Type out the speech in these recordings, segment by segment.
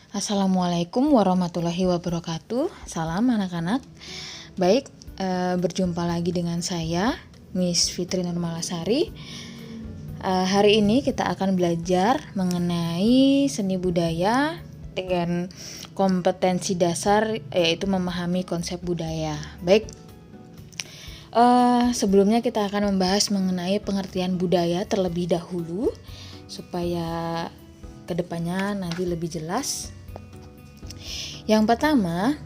Assalamualaikum warahmatullahi wabarakatuh. Salam anak-anak. Baik, berjumpa lagi dengan saya, Miss Fitri Nurmalasari. Hari ini kita akan belajar mengenai seni budaya dengan kompetensi dasar, yaitu memahami konsep budaya. Baik, sebelumnya kita akan membahas mengenai pengertian budaya terlebih dahulu supaya kedepannya nanti lebih jelas. Yang pertama,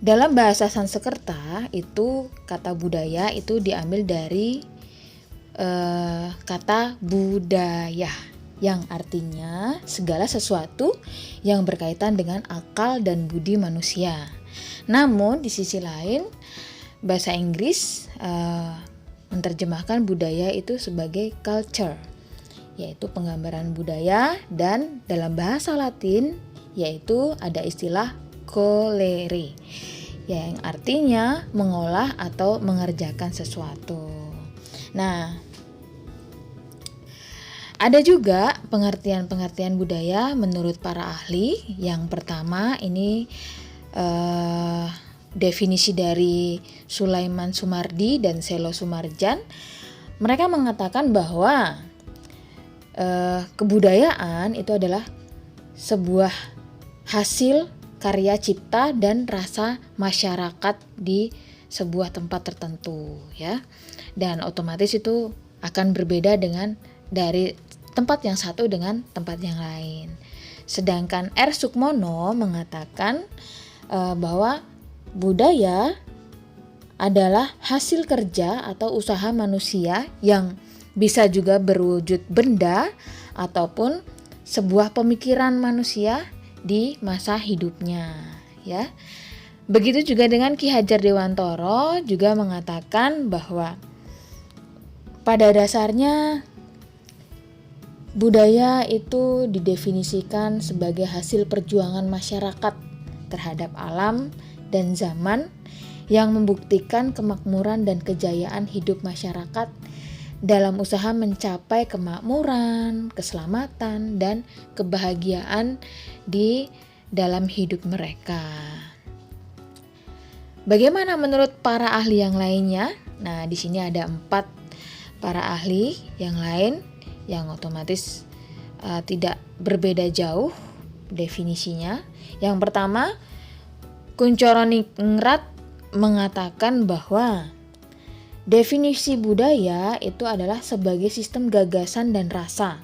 dalam bahasa Sanskerta itu kata budaya itu diambil dari kata budaya yang artinya segala sesuatu yang berkaitan dengan akal dan budi manusia. Namun di sisi lain bahasa Inggris menerjemahkan budaya itu sebagai culture, yaitu penggambaran budaya, dan dalam bahasa Latin yaitu ada istilah colere yang artinya mengolah atau mengerjakan sesuatu. Nah, ada juga pengertian-pengertian budaya menurut para ahli. Yang pertama ini definisi dari Sulaiman Sumardi dan Selo Sumarjan. Mereka mengatakan bahwa kebudayaan itu adalah sebuah hasil karya cipta dan rasa masyarakat di sebuah tempat tertentu, ya. Dan otomatis itu akan berbeda dengan dari tempat yang satu dengan tempat yang lain. Sedangkan R. Sukmono mengatakan bahwa budaya adalah hasil kerja atau usaha manusia yang bisa juga berwujud benda ataupun sebuah pemikiran manusia di masa hidupnya, ya. Begitu juga dengan Ki Hajar Dewantoro juga mengatakan bahwa pada dasarnya budaya itu didefinisikan sebagai hasil perjuangan masyarakat terhadap alam dan zaman yang membuktikan kemakmuran dan kejayaan hidup masyarakat dalam usaha mencapai kemakmuran, keselamatan, dan kebahagiaan di dalam hidup mereka. Bagaimana menurut para ahli yang lainnya? Nah, di sini ada 4 para ahli yang lain yang otomatis tidak berbeda jauh definisinya. Yang pertama, Kuncoro Ningrat mengatakan bahwa definisi budaya itu adalah sebagai sistem gagasan dan rasa,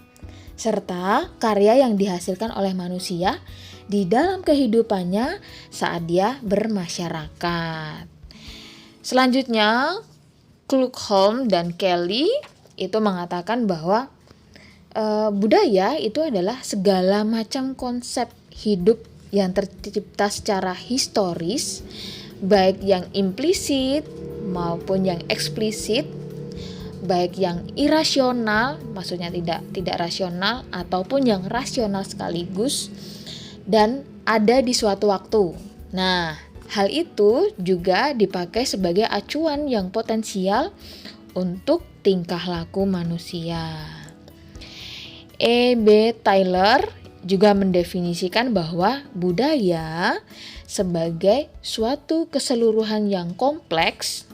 serta karya yang dihasilkan oleh manusia di dalam kehidupannya saat dia bermasyarakat. Selanjutnya, Klukholm dan Kelly itu mengatakan bahwa budaya itu adalah segala macam konsep hidup yang tercipta secara historis, baik yang implisit maupun yang eksplisit, baik yang irasional, maksudnya tidak rasional, ataupun yang rasional sekaligus, dan ada di suatu waktu. Nah, hal itu juga dipakai sebagai acuan yang potensial untuk tingkah laku manusia. E.B. Taylor juga mendefinisikan bahwa budaya sebagai suatu keseluruhan yang kompleks.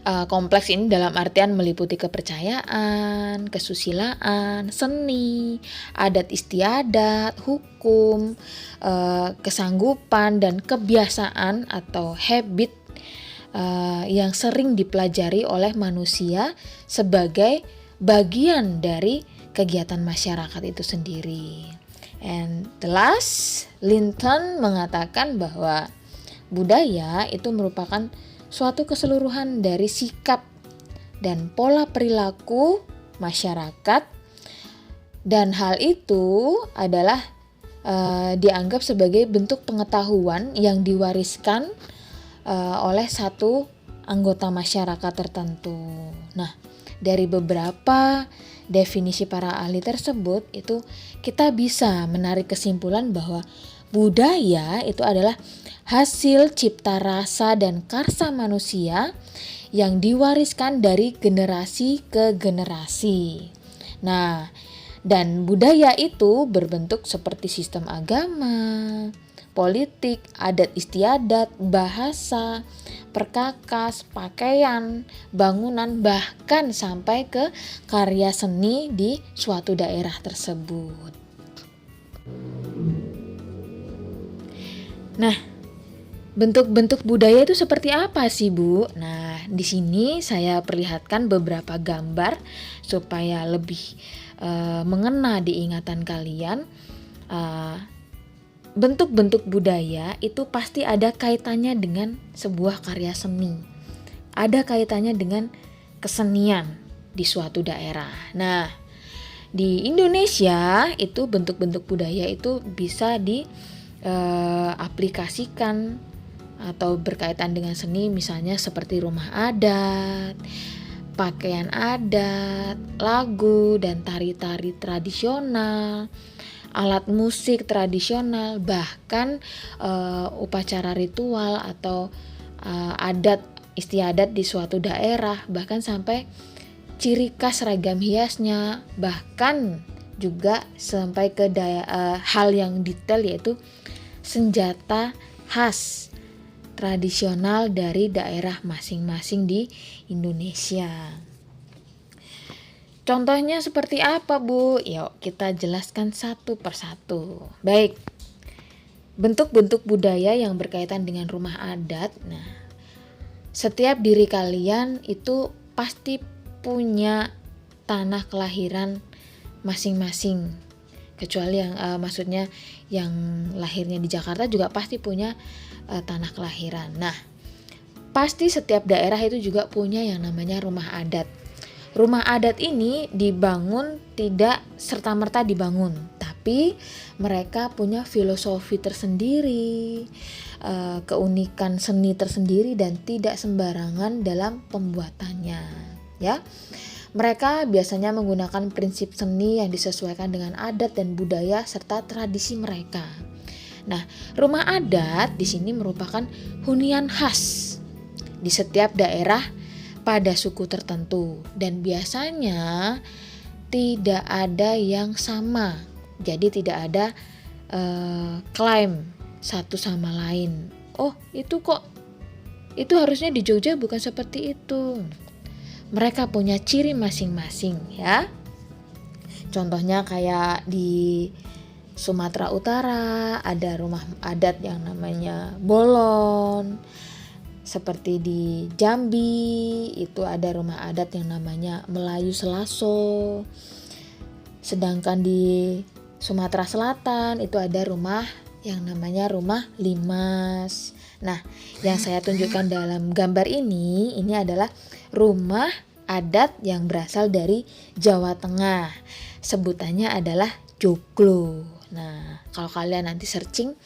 Kompleks ini dalam artian meliputi kepercayaan, kesusilaan, seni, adat istiadat, hukum, kesanggupan, dan kebiasaan atau habit yang sering dipelajari oleh manusia sebagai bagian dari kegiatan masyarakat itu sendiri. And the last, Linton mengatakan bahwa budaya itu merupakan suatu keseluruhan dari sikap dan pola perilaku masyarakat, dan hal itu adalah dianggap sebagai bentuk pengetahuan yang diwariskan oleh satu anggota masyarakat tertentu. Nah, dari beberapa definisi para ahli tersebut itu kita bisa menarik kesimpulan bahwa budaya itu adalah hasil cipta rasa dan karsa manusia yang diwariskan dari generasi ke generasi. Nah, Dan budaya itu berbentuk seperti sistem agama, politik, adat istiadat, bahasa, perkakas, pakaian, bangunan, bahkan sampai ke karya seni di suatu daerah tersebut. Nah, bentuk-bentuk budaya itu seperti apa sih, Bu? Nah, di sini saya perlihatkan beberapa gambar supaya lebih mengena di ingatan kalian. Bentuk-bentuk budaya itu pasti ada kaitannya dengan sebuah karya seni. Ada kaitannya dengan kesenian di suatu daerah. Nah, di Indonesia itu bentuk-bentuk budaya itu bisa diaplikasikan atau berkaitan dengan seni, misalnya seperti rumah adat, pakaian adat, lagu dan tari-tari tradisional, alat musik tradisional, bahkan upacara ritual atau adat istiadat di suatu daerah, bahkan sampai ciri khas ragam hiasnya, bahkan juga sampai ke hal yang detail yaitu senjata khas tradisional dari daerah masing-masing di Indonesia. Contohnya seperti apa, Bu? Yuk kita jelaskan satu persatu. Baik, bentuk-bentuk budaya yang berkaitan dengan rumah adat. Nah, setiap diri kalian itu pasti punya tanah kelahiran masing-masing. Kecuali yang maksudnya yang lahirnya di Jakarta juga pasti punya tanah kelahiran. Nah, pasti setiap daerah itu juga punya yang namanya rumah adat. Rumah adat ini dibangun tidak serta-merta dibangun, tapi mereka punya filosofi tersendiri, keunikan seni tersendiri dan tidak sembarangan dalam pembuatannya, ya. Mereka biasanya menggunakan prinsip seni yang disesuaikan dengan adat dan budaya serta tradisi mereka. Nah, rumah adat di sini merupakan hunian khas di setiap daerah pada suku tertentu dan biasanya tidak ada yang sama. Jadi tidak ada klaim satu sama lain. Oh, itu harusnya di Jogja bukan seperti itu. Mereka punya ciri masing-masing, ya. Contohnya kayak di Sumatera Utara ada rumah adat yang namanya Bolon. Seperti di Jambi itu ada rumah adat yang namanya Melayu Selaso. Sedangkan di Sumatera Selatan itu ada rumah yang namanya rumah Limas. Nah, yang saya tunjukkan dalam gambar ini adalah rumah adat yang berasal dari Jawa Tengah. Sebutannya adalah joglo. Nah, kalau kalian nanti searching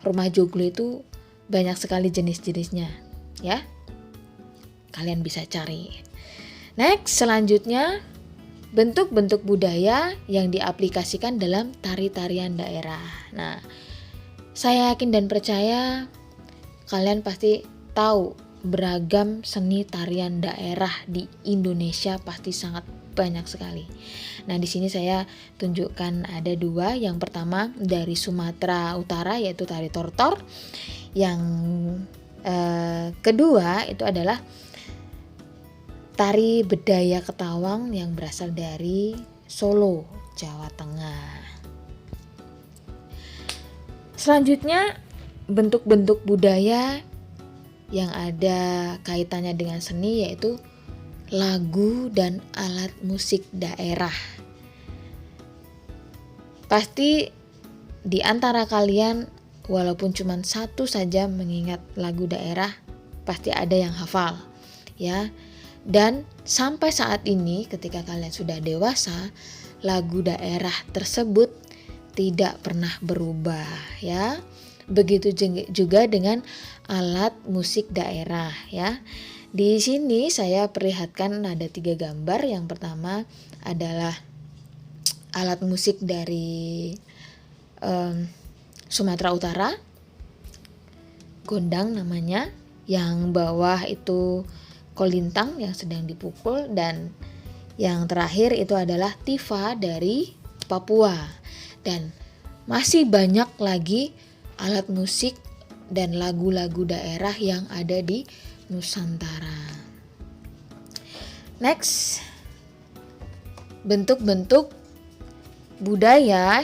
rumah joglo itu banyak sekali jenis-jenisnya, ya. Kalian bisa cari. Next, selanjutnya bentuk-bentuk budaya yang diaplikasikan dalam tari-tarian daerah. Nah, saya yakin dan percaya kalian pasti tahu beragam seni tarian daerah di Indonesia pasti sangat banyak sekali. Nah, di sini saya tunjukkan ada dua. Yang pertama dari Sumatera Utara yaitu tari tortor. Yang kedua itu adalah tari bedaya Ketawang yang berasal dari Solo, Jawa Tengah. Selanjutnya bentuk-bentuk budaya yang ada kaitannya dengan seni yaitu lagu dan alat musik daerah. Pasti di antara kalian walaupun cuma satu saja mengingat lagu daerah pasti ada yang hafal, ya. Dan sampai saat ini ketika kalian sudah dewasa, lagu daerah tersebut tidak pernah berubah, ya. Begitu juga dengan alat musik daerah, ya. Di sini saya perlihatkan ada 3 gambar. Yang pertama adalah alat musik dari Sumatera Utara, gondang namanya, yang bawah itu kolintang yang sedang dipukul, dan yang terakhir itu adalah tifa dari Papua. Dan masih banyak lagi alat musik dan lagu-lagu daerah yang ada di Nusantara. Next, bentuk-bentuk budaya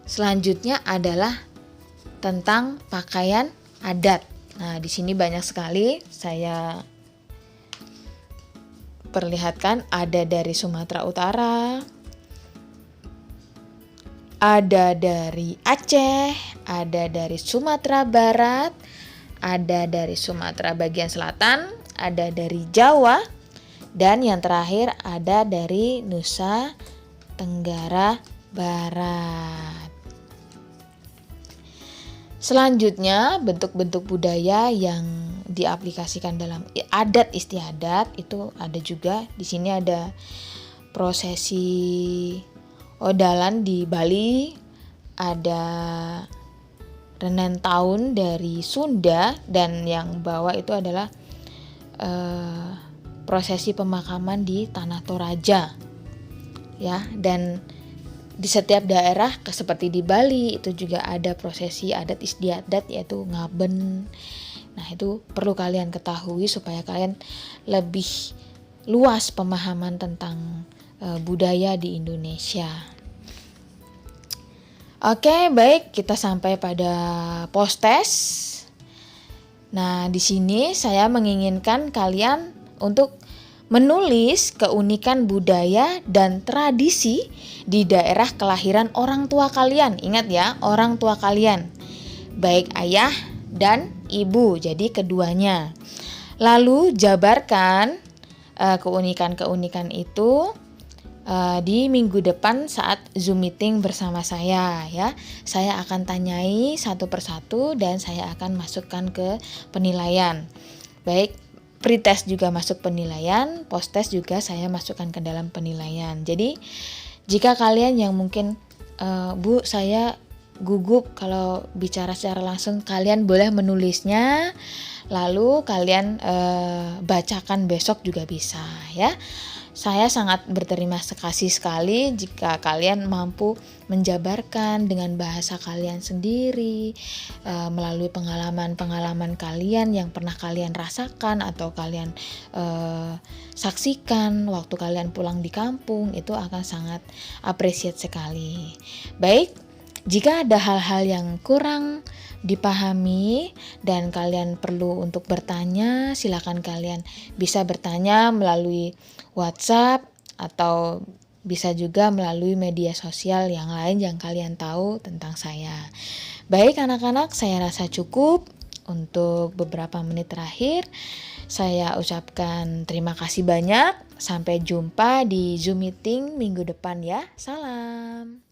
selanjutnya adalah tentang pakaian adat. Nah, di sini banyak sekali saya perlihatkan, ada dari Sumatera Utara, ada dari Aceh, ada dari Sumatera Barat, ada dari Sumatera bagian selatan, ada dari Jawa, dan yang terakhir ada dari Nusa Tenggara Barat. Selanjutnya, bentuk-bentuk budaya yang diaplikasikan dalam adat istiadat itu ada juga. Di sini ada prosesi odalan di Bali, ada Renen Tahun dari Sunda, dan yang bawah itu adalah prosesi pemakaman di Tanah Toraja. Ya, dan di setiap daerah seperti di Bali itu juga ada prosesi adat istiadat yaitu ngaben. Nah, itu perlu kalian ketahui supaya kalian lebih luas pemahaman tentang budaya di Indonesia. Oke, baik, kita sampai pada post-test. Nah, di sini saya menginginkan kalian untuk menulis keunikan budaya dan tradisi di daerah kelahiran orang tua kalian. Ingat ya, orang tua kalian, baik ayah dan ibu, jadi keduanya. Lalu jabarkan keunikan-keunikan itu di minggu depan saat Zoom meeting bersama saya ya. Saya akan tanyai satu persatu dan saya akan masukkan ke penilaian. Baik, pretest juga masuk penilaian, post-test juga saya masukkan ke dalam penilaian. Jadi jika kalian yang mungkin Bu, saya gugup kalau bicara secara langsung, kalian boleh menulisnya, lalu kalian bacakan besok juga bisa ya. Saya sangat berterima kasih sekali jika kalian mampu menjabarkan dengan bahasa kalian sendiri, melalui pengalaman-pengalaman kalian yang pernah kalian rasakan atau kalian saksikan waktu kalian pulang di kampung. Itu akan sangat appreciate sekali. Baik, jika ada hal-hal yang kurang dipahami dan kalian perlu untuk bertanya, silakan kalian bisa bertanya melalui WhatsApp atau bisa juga melalui media sosial yang lain yang kalian tahu tentang saya. Baik anak-anak, saya rasa cukup untuk beberapa menit terakhir. Saya ucapkan terima kasih banyak. Sampai jumpa di Zoom meeting minggu depan ya. Salam.